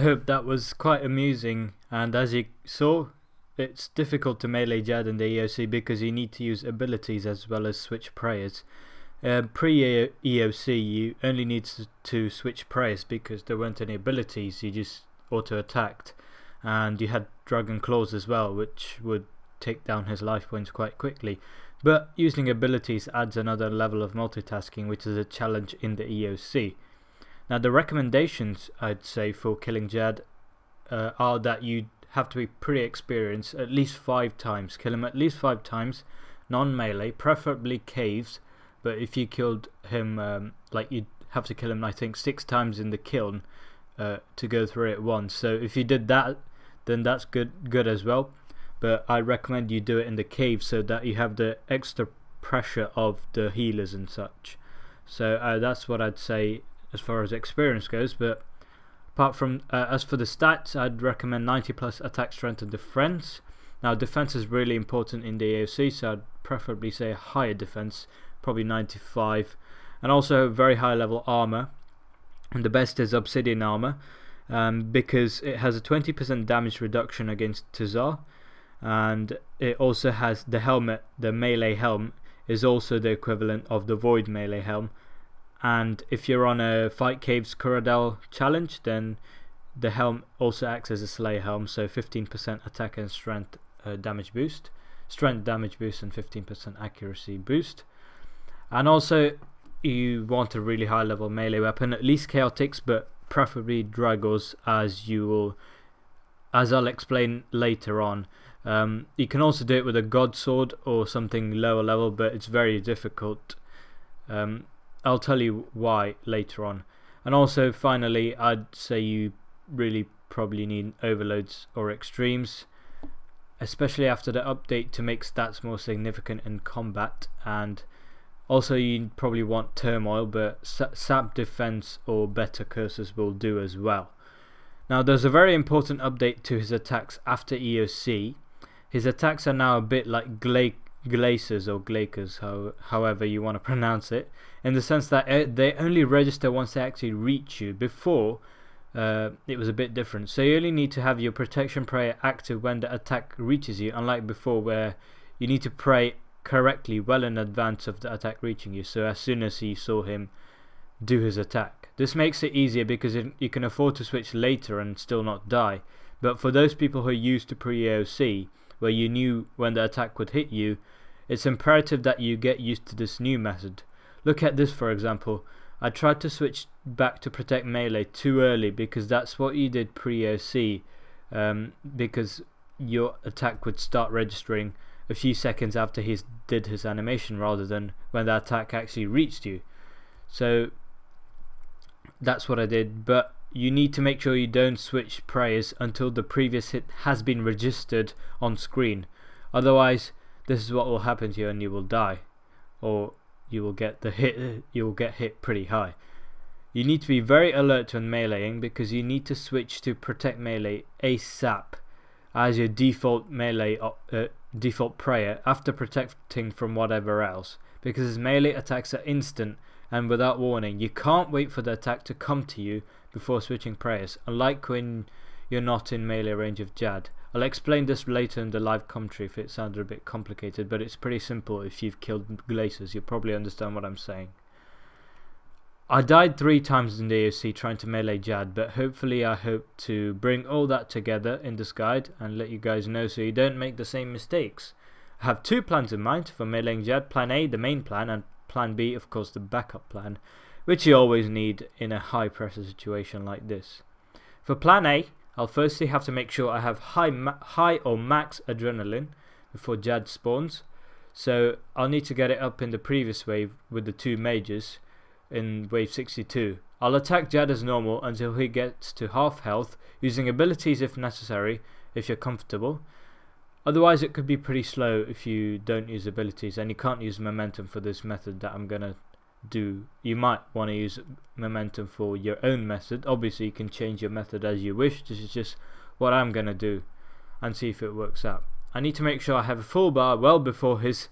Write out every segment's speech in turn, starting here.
hope that was quite amusing, and as you saw, it's difficult to melee Jad in the EoC because you need to use abilities as well as switch prayers. Pre-EoC you only need to switch prayers because there weren't any abilities, you just auto-attacked, and you had Dragon Claws as well, which would take down his life points quite quickly. But using abilities adds another level of multitasking, which is a challenge in the EoC. Now the recommendations I'd say for killing Jad are that you have to be pretty experienced at least 5 times. Kill him at least 5 times, non-melee, preferably caves, but if you killed him, like you'd have to kill him I think 6 times in the kiln to go through it once. So if you did that, then that's good as well. But I recommend you do it in the cave so that you have the extra pressure of the healers and such. So that's what I'd say as far as experience goes. But apart from as for the stats, I'd recommend 90 plus attack, strength and defense. Now defense is really important in the EoC, so I'd preferably say a higher defense, probably 95, and also very high level armor, and the best is obsidian armor, because it has a 20% damage reduction against Tazar, and it also has the helmet. The melee helm is also the equivalent of the void melee helm, and if you're on a Fight Caves Corridel challenge, then the helm also acts as a Slayer helm, so 15% attack and strength damage boost, and 15% accuracy boost. And also you want a really high level melee weapon, at least chaotics, but preferably Dragors, as I'll explain later on. You can also do it with a God Sword or something lower level, but it's very difficult. I'll tell you why later on. And also finally, I'd say you really probably need overloads or extremes, especially after the update, to make stats more significant in combat. And also you probably want turmoil, but sap defense or better curses will do as well. Now there's a very important update to his attacks after EoC. His attacks are now a bit like glacers or glakers, however you want to pronounce it, in the sense that they only register once they actually reach you. Before it was a bit different, so you only need to have your protection prayer active when the attack reaches you, unlike before where you need to pray correctly well in advance of the attack reaching you, so as soon as you saw him do his attack. This makes it easier because you can afford to switch later and still not die. But for those people who are used to pre-EoC, where you knew when the attack would hit you, it's imperative that you get used to this new method. Look at this for example. I tried to switch back to protect melee too early because that's what you did pre-EoC, because your attack would start registering a few seconds after he did his animation rather than when the attack actually reached you. So that's what I did, but you need to make sure you don't switch prayers until the previous hit has been registered on screen. Otherwise this is what will happen to you and you will die, or you will get hit pretty high. You need to be very alert when meleeing because you need to switch to protect melee ASAP as your default melee default prayer after protecting from whatever else, because his melee attacks are instant and without warning. You can't wait for the attack to come to you before switching prayers, unlike when you're not in melee range of Jad. I'll explain this later in the live commentary if it sounded a bit complicated, but it's pretty simple. If you've killed glacers, you'll probably understand what I'm saying. I died 3 times in the EoC trying to melee Jad, but hopefully I hope to bring all that together in this guide and let you guys know so you don't make the same mistakes. I have 2 plans in mind for meleeing Jad. Plan A, the main plan, and plan B, of course, the backup plan, which you always need in a high pressure situation like this. For plan A, I'll firstly have to make sure I have high or max adrenaline before Jad spawns, so I'll need to get it up in the previous wave with the 2 mages in wave 62. I'll attack Jad as normal until he gets to half health, using abilities if necessary, if you're comfortable. Otherwise it could be pretty slow if you don't use abilities, and you can't use momentum for this method that I'm gonna do. You might want to use momentum for your own method. Obviously you can change your method as you wish. This is just what I'm gonna do and see if it works out. I need to make sure I have a full bar well before his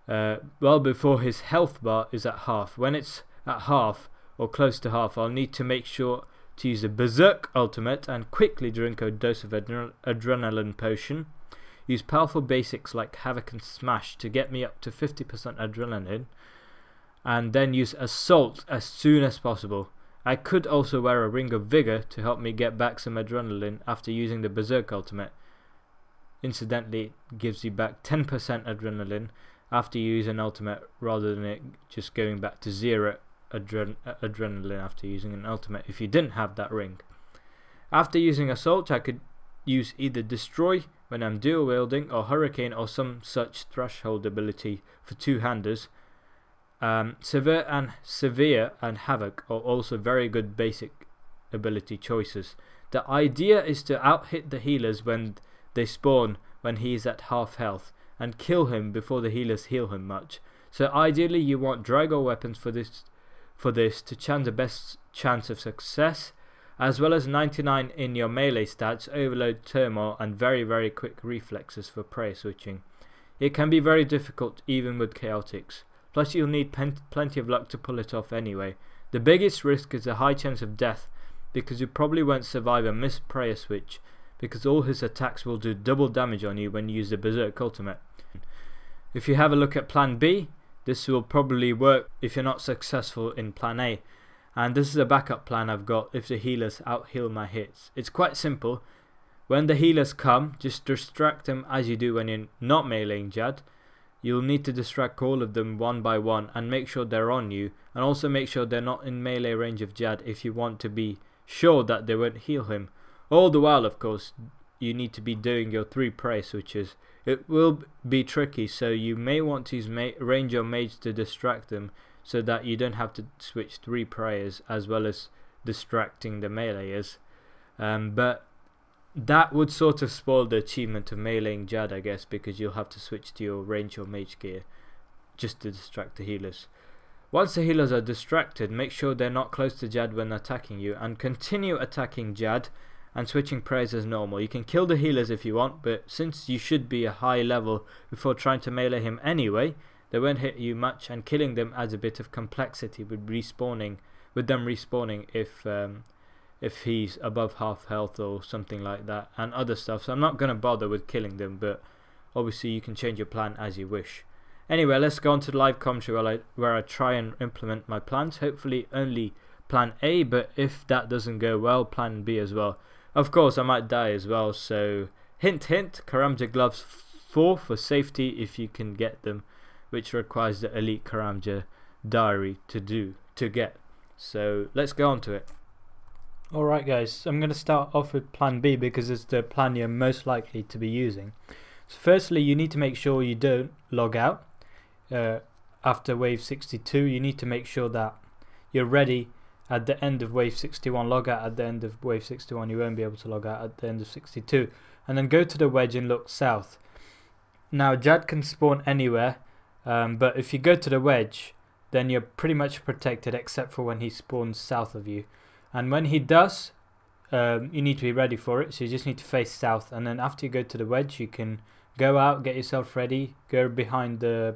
health bar is at half. When it's at half or close to half, I'll need to make sure to use the Berserk ultimate and quickly drink a dose of adrenaline potion. Use powerful basics like Havoc and Smash to get me up to 50% adrenaline, and then use Assault as soon as possible. I could also wear a Ring of Vigor to help me get back some adrenaline after using the Berserk ultimate. Incidentally, it gives you back 10% adrenaline after you use an ultimate, rather than it just going back to 0 adrenaline after using an ultimate if you didn't have that ring. After using Assault, I could use either Destroy when I'm dual wielding, or Hurricane or some such threshold ability for two-handers. Severe and Havoc are also very good basic ability choices. The idea is to out-hit the healers when they spawn when he is at half health, and kill him before the healers heal him much. So ideally you want Drago weapons for this to chance the best chance of success, as well as 99 in your melee stats, Overload, Turmoil, and very quick reflexes for prayer switching. It can be very difficult even with chaotics. Plus you'll need plenty of luck to pull it off anyway. The biggest risk is a high chance of death, because you probably won't survive a missed prayer switch, because all his attacks will do double damage on you when you use the Berserk ultimate. If you have a look at plan B, this will probably work if you're not successful in plan A, and this is a backup plan I've got if the healers out heal my hits. It's quite simple. When the healers come, just distract them as you do when you're not meleeing Jad. You'll need to distract all of them one by one and make sure they're on you, and also make sure they're not in melee range of Jad if you want to be sure that they won't heal him. All the while, of course, you need to be doing your 3 prayer switches. It will be tricky, so you may want to use range or mage to distract them, so that you don't have to switch 3 prayers as well as distracting the meleeers. But that would sort of spoil the achievement of meleeing Jad, I guess, because you'll have to switch to your range or mage gear just to distract the healers. Once the healers are distracted, make sure they're not close to Jad when attacking you, and continue attacking Jad and switching prayers as normal. You can kill the healers if you want, but since you should be a high level before trying to melee him anyway, they won't hit you much, and killing them adds a bit of complexity with them respawning if he's above half health or something like that, and other stuff. So I'm not going to bother with killing them, but obviously you can change your plan as you wish. Anyway, let's go on to the live commentary where I try and implement my plans. Hopefully only plan A, but if that doesn't go well, plan B as well. Of course I might die as well, so hint hint, Karamja gloves 4 for safety if you can get them, which requires the elite Karamja diary to get. So let's go on to it. Alright guys, I'm going to start off with plan B because it's the plan you're most likely to be using. So firstly, you need to make sure you don't log out after wave 62. You need to make sure that you're ready at the end of wave 61. Log out at the end of wave 61. You won't be able to log out at the end of 62. And then go to the wedge and look south. Now Jad can spawn anywhere, but if you go to the wedge, then you're pretty much protected except for when he spawns south of you. And when he does, you need to be ready for it, so you just need to face south. And then after you go to the wedge, you can go out, get yourself ready, go behind the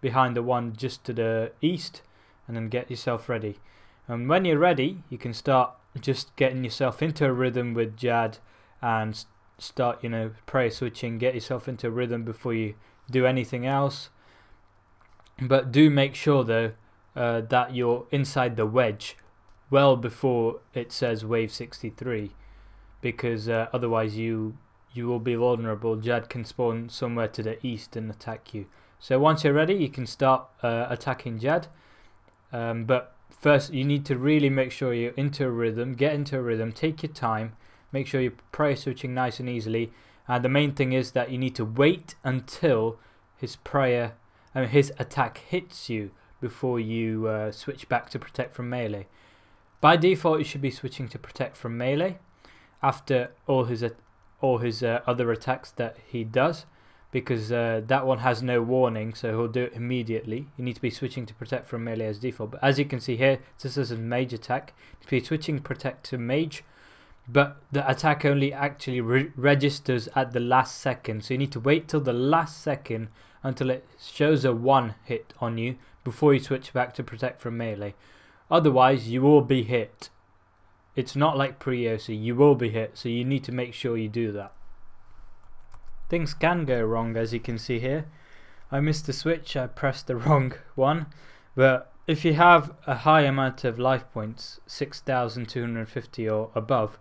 one just to the east, and then get yourself ready. And when you're ready, you can start just getting yourself into a rhythm with Jad and start, prayer switching, get yourself into a rhythm before you do anything else. But do make sure though that you're inside the wedge well before it says wave 63, because otherwise you will be vulnerable. Jad can spawn somewhere to the east and attack you. So once you're ready, you can start attacking Jad, but first you need to really make sure you're into a rhythm. Get into a rhythm, take your time, make sure you're prayer switching nice and easily, and the main thing is that you need to wait until his attack hits you before you switch back to protect from melee. By default, you should be switching to protect from melee after all his other attacks that he does, because that one has no warning, so he'll do it immediately. You need to be switching to protect from melee as default. But as you can see here, this is a mage attack. You need to be switching protect to mage, but the attack only actually registers at the last second. So you need to wait till the last second until it shows a 1 hit on you before you switch back to protect from melee. Otherwise, you will be hit. it's not like pre-EoC, you will be hit, so you need to make sure you do that. Things can go wrong, as you can see here. I missed the switch, I pressed the wrong one, but if you have a high amount of life points, 6,250 or above,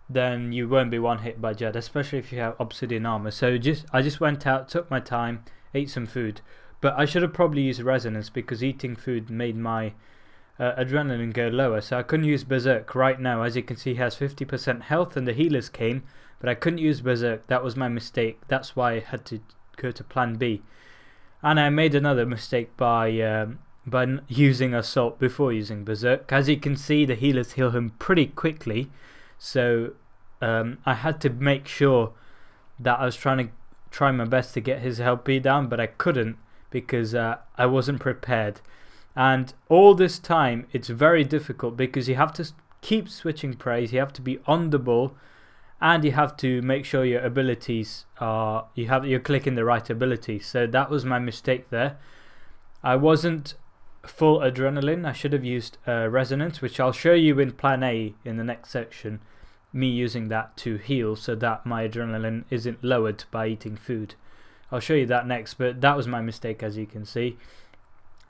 then you won't be one hit by Jad, especially if you have obsidian armor. So I just went out, took my time, ate some food, but I should have probably used resonance because eating food made my adrenaline go lower, so I couldn't use berserk. Right now, as you can see, he has 50% health and the healers came, but I couldn't use berserk. That was my mistake. That's why I had to go to plan B. And I made another mistake by using assault before using berserk. As you can see, the healers heal him pretty quickly, so I had to make sure that I was try my best to get his HP down, but I couldn't because I wasn't prepared. And all this time it's very difficult because you have to keep switching praise, you have to be on the ball, and you have to make sure your abilities are you're clicking the right abilities. So that was my mistake there. I wasn't full adrenaline. I should have used resonance, which I'll show you in plan A in the next section, me using that to heal so that my adrenaline isn't lowered by eating food. I'll show you that next, but that was my mistake, as you can see.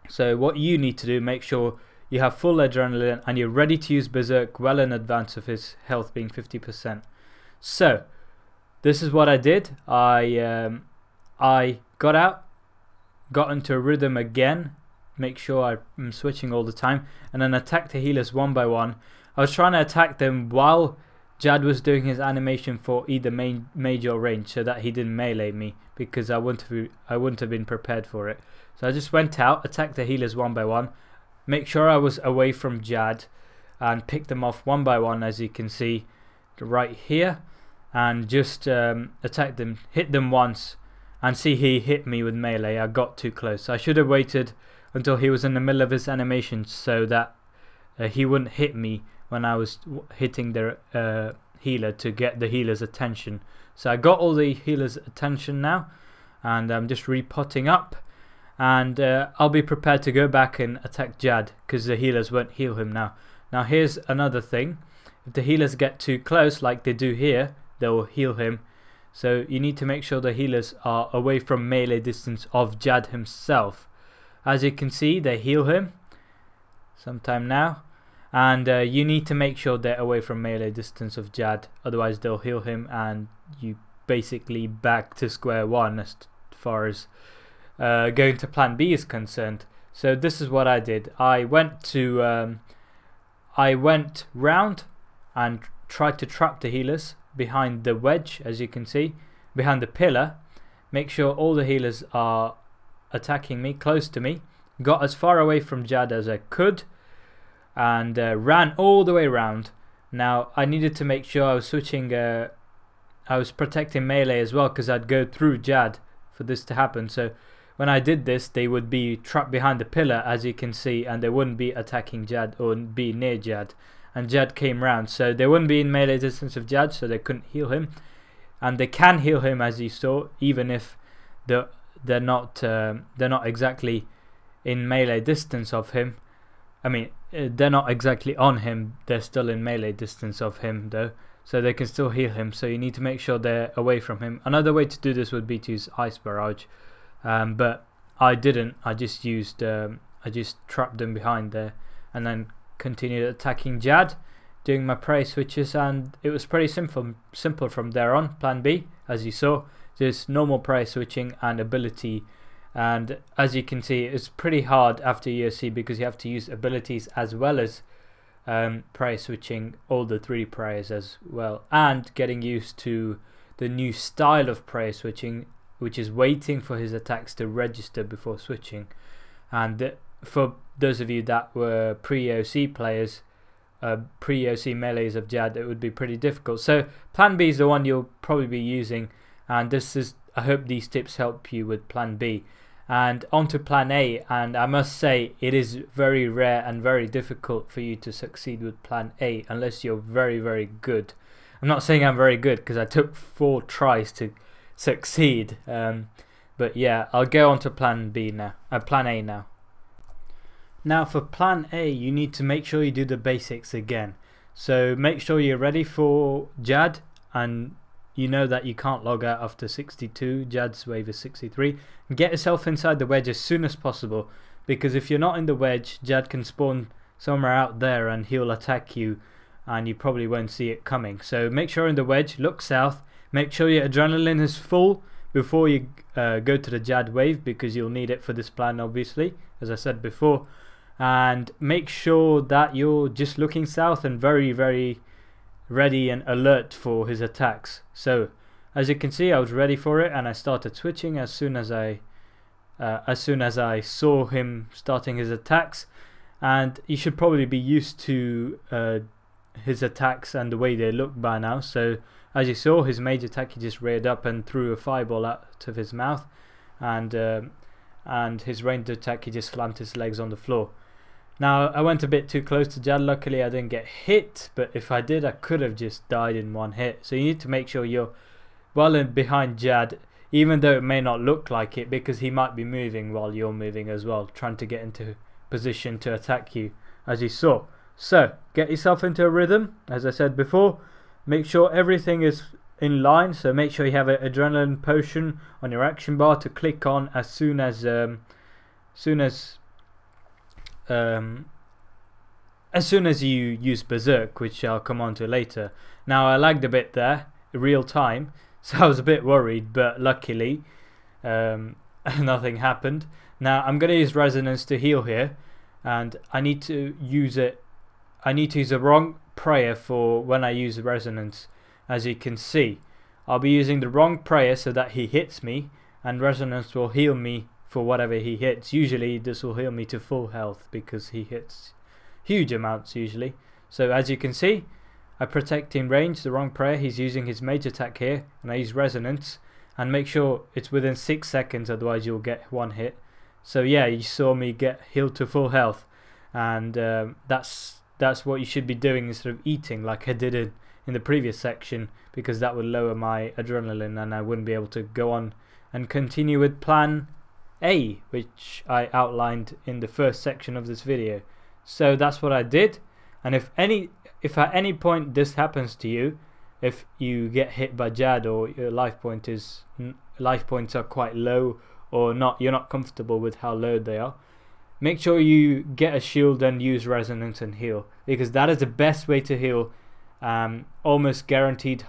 So what you need to do, make sure you have full adrenaline and you're ready to use berserk well in advance of his health being 50%. So this is what I did. I got out, got into a rhythm again, make sure I'm switching all the time, and then attacked the healers one by one. I was trying to attack them while Jad was doing his animation for either major or range, so that he didn't melee me, because I wouldn't have been prepared for it. So I just went out, attacked the healers one by one, make sure I was away from Jad, and picked them off one by one, as you can see right here, and just attacked them, hit them once, and see, he hit me with melee. I got too close. I should have waited until he was in the middle of his animation so that he wouldn't hit me when I was hitting the healer to get the healer's attention. So I got all the healer's attention now, and I'm just repotting up, and I'll be prepared to go back and attack Jad because the healers won't heal him now. Now here's another thing. If the healers get too close like they do here, they'll heal him. So you need to make sure the healers are away from melee distance of Jad himself. As you can see, they heal him sometime now, and you need to make sure they're away from melee distance of Jad, otherwise they'll heal him and you basically back to square one as far as going to plan B is concerned. So this is what I did. I went round and tried to trap the healers behind the wedge, as you can see, behind the pillar. Make sure all the healers are attacking me, close to me. Got as far away from Jad as I could, and ran all the way around. Now I needed to make sure I was switching, I was protecting melee as well, because I'd go through Jad for this to happen. So when I did this, they would be trapped behind the pillar, as you can see, and they wouldn't be attacking Jad or be near Jad. And Jad came round, so they wouldn't be in melee distance of Jad, so they couldn't heal him. And they can heal him, as you saw, even if they're not exactly in melee distance of him. I mean, they're not exactly on him, they're still in melee distance of him though, so they can still heal him. So you need to make sure they're away from him. Another way to do this would be to use Ice Barrage, but I didn't. I just used I just trapped them behind there and then continued attacking Jad, doing my prey switches, and it was pretty simple from there on. Plan B, as you saw, just normal prey switching and ability. And as you can see, it's pretty hard after EoC because you have to use abilities as well as prey switching all the 3 prayers as well, and getting used to the new style of prey switching, which is waiting for his attacks to register before switching. And for those of you that were pre-EoC players, pre-EoC melees of Jad, it would be pretty difficult. So plan B is the one you'll probably be using, and this is, I hope these tips help you with plan B. And on to plan A, and I must say it is very rare and very difficult for you to succeed with plan A unless you're very, very good. I'm not saying I'm very good because I took 4 tries to succeed, but yeah, I'll go on to plan B now, plan A now. Now for plan A, you need to make sure you do the basics again. So make sure you're ready for Jad, and you know that you can't log out after 62. Jad's wave is 63. Get yourself inside the wedge as soon as possible, because if you're not in the wedge, Jad can spawn somewhere out there and he'll attack you, and you probably won't see it coming. So make sure you're in the wedge, look south, make sure your adrenaline is full before you go to the Jad wave, because you'll need it for this plan, obviously, as I said before. And make sure that you're just looking south and very, very ready and alert for his attacks. So as you can see, I was ready for it, and I started switching as soon as I saw him starting his attacks. And you should probably be used to his attacks and the way they look by now. So as you saw, his major attack, he just reared up and threw a fireball out of his mouth, and his ranged attack, he just slammed his legs on the floor. Now I went a bit too close to Jad. Luckily I didn't get hit, but if I did, I could have just died in one hit. So you need to make sure you're well in behind Jad, even though it may not look like it, because he might be moving while you're moving as well, trying to get into position to attack you, as you saw. So get yourself into a rhythm, as I said before. Make sure everything is in line, so make sure you have an adrenaline potion on your action bar to click on as soon as you use Berserk, which I'll come on to later. Now I lagged a bit there, real time, so I was a bit worried, but luckily nothing happened. Now I'm going to use Resonance to heal here, and I need to use it. I need to use the wrong prayer for when I use Resonance. As you can see, I'll be using the wrong prayer so that he hits me, and Resonance will heal me for whatever he hits. Usually this will heal me to full health, because he hits huge amounts usually. So as you can see, I protect in range, the wrong prayer. He's using his major attack here, and I use Resonance, and make sure it's within 6 seconds, otherwise you'll get one hit. So yeah, you saw me get healed to full health, and that's what you should be doing instead of eating like I did in the previous section, because that would lower my adrenaline and I wouldn't be able to go on and continue with plan A, which I outlined in the first section of this video. So that's what I did. And if at any point this happens to you, if you get hit by Jad, or your life points are quite low, or you're not comfortable with how low they are, make sure you get a shield and use Resonance and heal, because that is the best way to heal. Almost guaranteed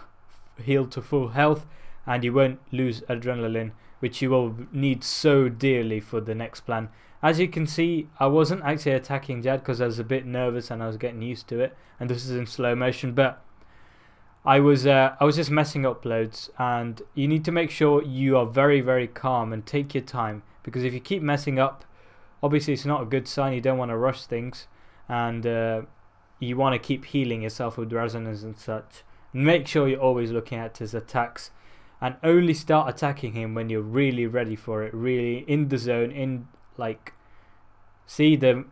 heal to full health, and you won't lose adrenaline, which you will need so dearly for the next plan. As you can see, I wasn't actually attacking Jad because I was a bit nervous and I was getting used to it, and this is in slow motion, but I was just messing up loads. And you need to make sure you are very, very calm and take your time, because if you keep messing up, obviously it's not a good sign. You don't want to rush things, and you want to keep healing yourself with Resonance and such. Make sure you're always looking at his attacks, and only start attacking him when you're really ready for it, really in the zone, see the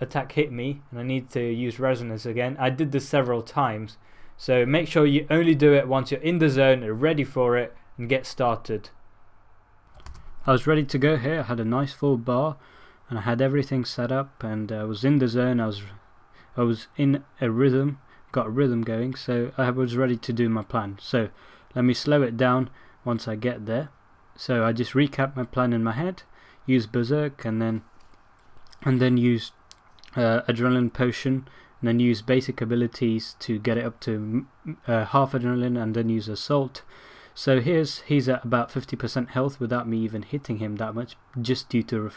attack hit me and I need to use Resonance again. I did this several times, so make sure you only do it once you're in the zone and ready for it, and get started. I was ready to go here. I had a nice full bar and I had everything set up, and I was in the zone. I was in a rhythm, got a rhythm going, so I was ready to do my plan. So let me slow it down once I get there. So I just recap my plan in my head, use Berserk, and then use Adrenaline Potion, and then use basic abilities to get it up to half adrenaline, and then use Assault. So he's at about 50% health without me even hitting him that much, just due to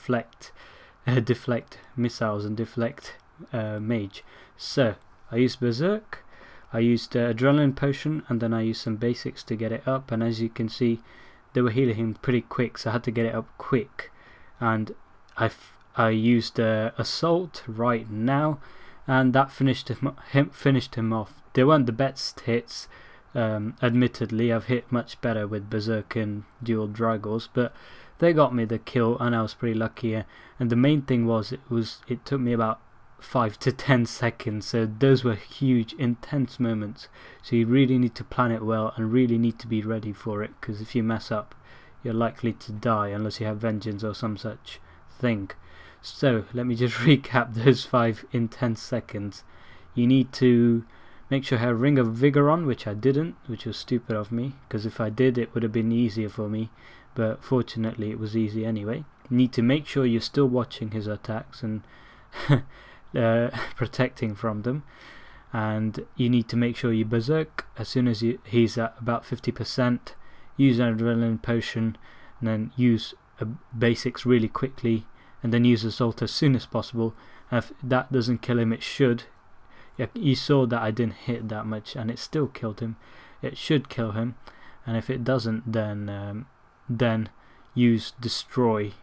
deflect missiles and deflect mage. So I used Berserk, I used Adrenaline Potion, and then I used some basics to get it up, and as you can see, they were healing him pretty quick, so I had to get it up quick. And I used Assault right now, and that finished him off. They weren't the best hits, admittedly. I've hit much better with Berserk and Dual Dragors, but they got me the kill, and I was pretty lucky. And the main thing was it took me about 5 to 10 seconds, so those were huge, intense moments. So you really need to plan it well and really need to be ready for it, because if you mess up, you're likely to die unless you have Vengeance or some such thing. So let me just recap those 5 intense seconds. You need to Make sure I have Ring of Vigor on, which I didn't, which was stupid of me, because if I did it would have been easier for me, but fortunately it was easy anyway. You need to make sure you're still watching his attacks and protecting from them, and you need to make sure you berserk as soon as he's at about 50%. Use an adrenaline potion, and then use basics really quickly, and then use assault as soon as possible. And if that doesn't kill him, it should. You saw that I didn't hit that much and it still killed him. It should kill him, and if it doesn't, then use destroy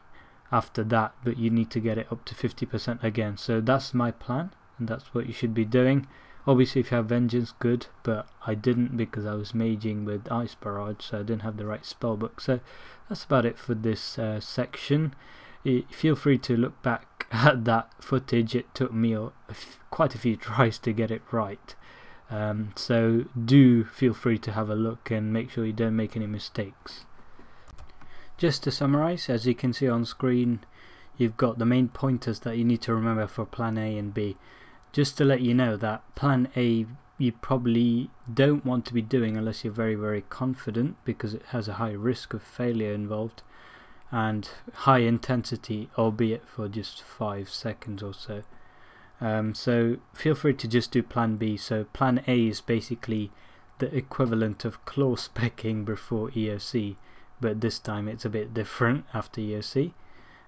after that, but you need to get it up to 50% again. So that's my plan, and that's what you should be doing. Obviously if you have vengeance, good, but I didn't because I was maging with ice barrage, so I didn't have the right spellbook. So that's about it for this section. Feel free to look back at that footage. It took me quite a few tries to get it right, so do feel free to have a look and make sure you don't make any mistakes. Just to summarize, as you can see on screen, you've got the main pointers that you need to remember for plan A and B. Just to let you know that plan A you probably don't want to be doing unless you're very confident, because it has a high risk of failure involved and high intensity, albeit for just 5 seconds or so. So feel free to just do plan B. So plan A is basically the equivalent of claw specking before EoC, but this time it's a bit different after EoC.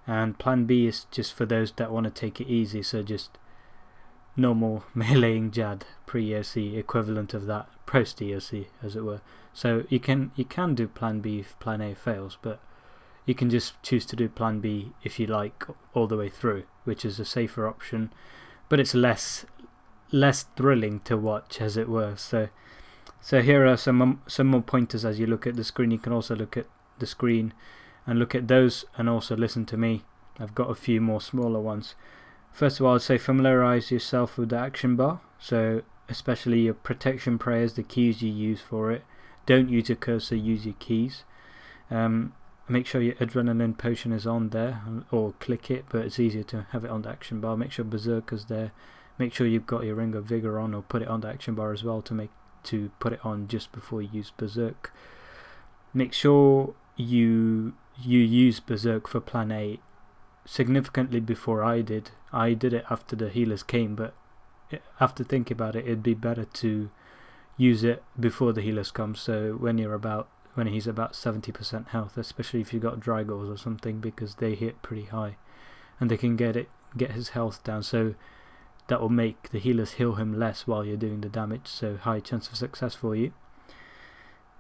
And plan B is just for those that want to take it easy, so just normal meleeing Jad pre-EoC, equivalent of that post-EoC as it were. So you can do plan B if plan A fails, but you can just choose to do plan B if you like all the way through, which is a safer option, but it's less thrilling to watch as it were. So here are some more pointers as you look at the screen. You can also look at the screen and look at those and also listen to me. I've got a few more smaller ones. First of all, I'd say familiarize yourself with the action bar, so especially your protection prayers, the keys you use for it. Don't use your cursor, use your keys. Make sure your adrenaline potion is on there, or click it, but it's easier to have it on the action bar. Make sure berserker's there. Make sure you've got your Ring of Vigor on, or put it on the action bar as well to put it on just before you use berserk. Make sure you use berserk for plan A significantly before I did. I did it after the healers came, but after thinking about it, it'd be better to use it before the healers come. So when he's about 70% health, especially if you've got Drygors or something, because they hit pretty high and they can get his health down, so that will make the healers heal him less while you're doing the damage, so high chance of success for you.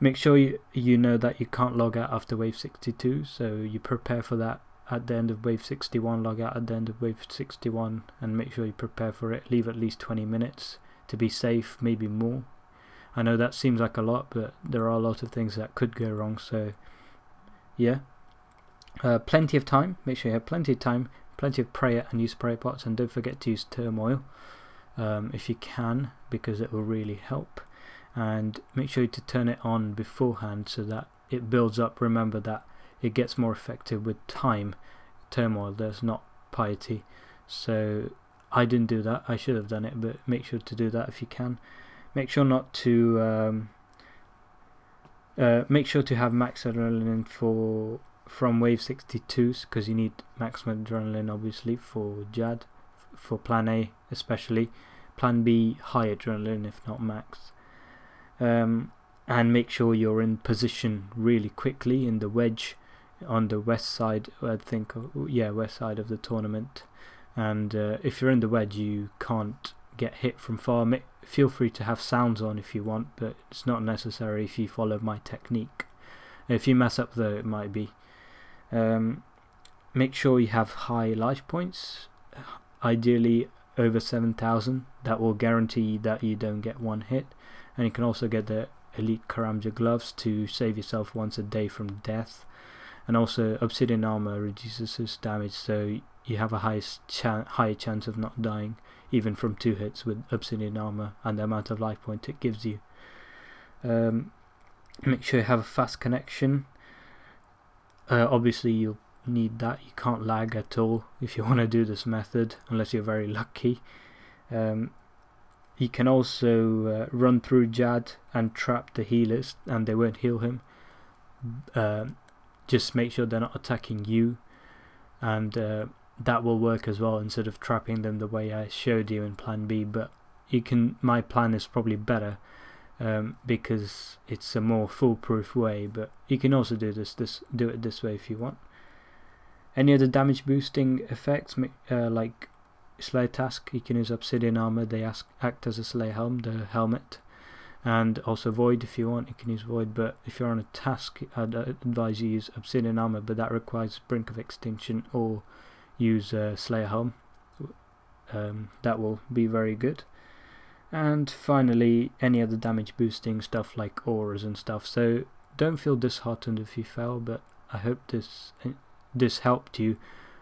Make sure you know that you can't log out after wave 62, so you prepare for that at the end of wave 61, log out at the end of wave 61, and make sure you prepare for it. Leave at least 20 minutes to be safe, maybe more. I know that seems like a lot, but there are a lot of things that could go wrong, so yeah. Plenty of time. Make sure you have plenty of time, plenty of prayer, and use prayer pots, and don't forget to use turmoil if you can, because it will really help. And make sure to turn it on beforehand so that it builds up. Remember that it gets more effective with time. Turmoil does, not piety. So I didn't do that. I should have done it, but make sure to do that if you can. Make sure not to make sure to have max adrenaline from wave 62s, because you need maximum adrenaline obviously for Jad, for plan A especially. Plan B high adrenaline if not max. And make sure you're in position really quickly in the wedge on the west side, I think, yeah, west side of the tournament. And if you're in the wedge, you can't get hit from far. Feel free to have sounds on if you want, but it's not necessary if you follow my technique. If you mess up though, it might be. Make sure you have high life points, ideally over 7,000. That will guarantee that you don't get one hit. And you can also get the Elite Karamja gloves to save yourself once a day from death. And also obsidian armor reduces his damage, so you have a high chance of not dying even from 2 hits with obsidian armor and the amount of life point it gives you. Make sure you have a fast connection. Obviously you'll need that. You can't lag at all if you want to do this method, unless you're very lucky. You can also run through Jad and trap the healers, and they won't heal him. Just make sure they're not attacking you, and that will work as well, instead of trapping them the way I showed you in plan B. But my plan is probably better, because it's a more foolproof way, but you can also do it this way if you want. Any other damage boosting effects, like Slayer Task, you can use Obsidian Armor. They act as a Slayer Helm, the helmet, and also Void. If you want, you can use Void, but if you're on a task, I'd advise you use Obsidian Armor, but that requires Brink of Extinction or use Slayer Helm. That will be very good. And finally, any other damage boosting stuff like auras and stuff. So don't feel disheartened if you fail, but I hope this helped you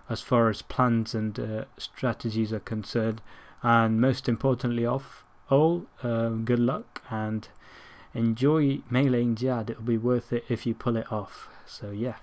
as far as plans and strategies are concerned. And most importantly of all, good luck and enjoy meleeing Jad. It'll be worth it if you pull it off. So yeah.